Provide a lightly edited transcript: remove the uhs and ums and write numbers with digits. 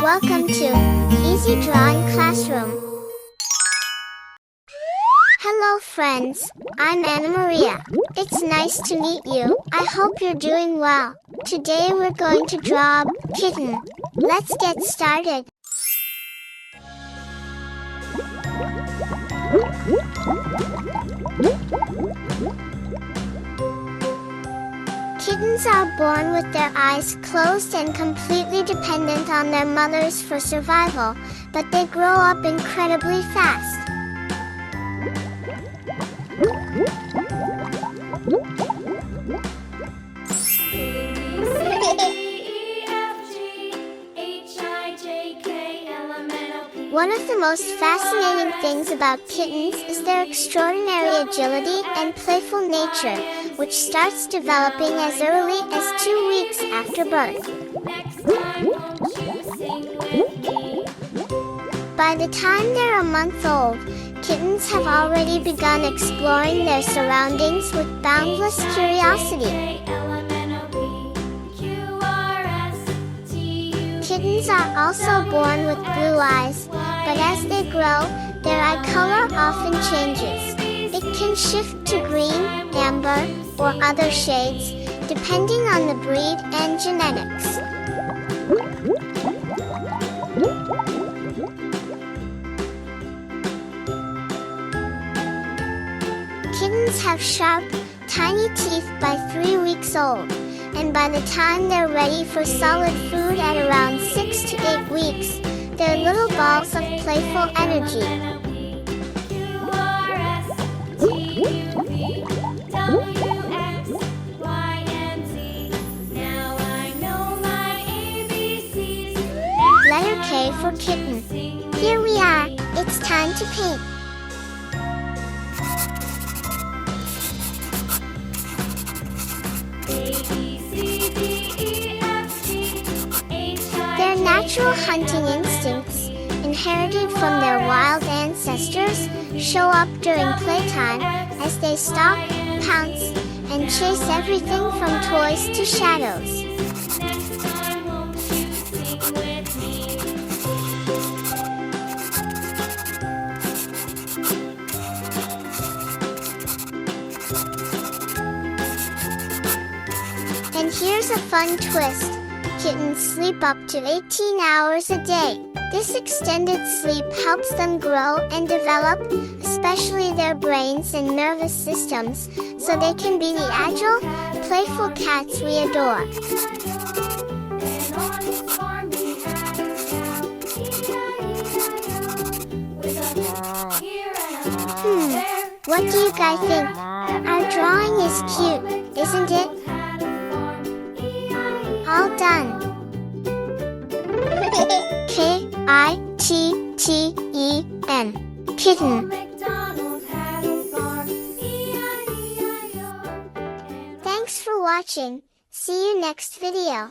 Welcome to Easy Drawing Classroom. Hello friends, I'm Anna Maria. It's nice to meet you. I hope you're doing well. Today we're going to draw a kitten. Let's get started. Kittens are born with their eyes closed and completely dependent on their mothers for survival, but they grow up incredibly fast. One of the most fascinating things about kittens is their extraordinary agility and playful nature, which starts developing as early as 2 weeks after birth. By the time they're a month old, kittens have already begun exploring their surroundings with boundless curiosity. Kittens are also born with blue eyes, but as they grow, their eye color often changes. It can shift to green, amber, or other shades, depending on the breed and genetics. Kittens have sharp, tiny teeth by 3 weeks old, and by the time they're ready for solid food at around 6 to 8 weeks, they're little balls of playful energy. Letter K for kitten. Here we are, it's time to paint. Their natural hunting instincts, inherited from their wild ancestors, show up during playtime as they stalk, pounce, and chase everything from toys to shadows. And here's a fun twist. Kittens sleep up to 18 hours a day. This extended sleep helps them grow and develop, especially their brains and nervous systems, so they can be the agile, playful cats we adore. What do you guys think? Our drawing is cute, isn't it? All done. K-I-T-T-E-N. Kitten. Thanks for watching. See you next video.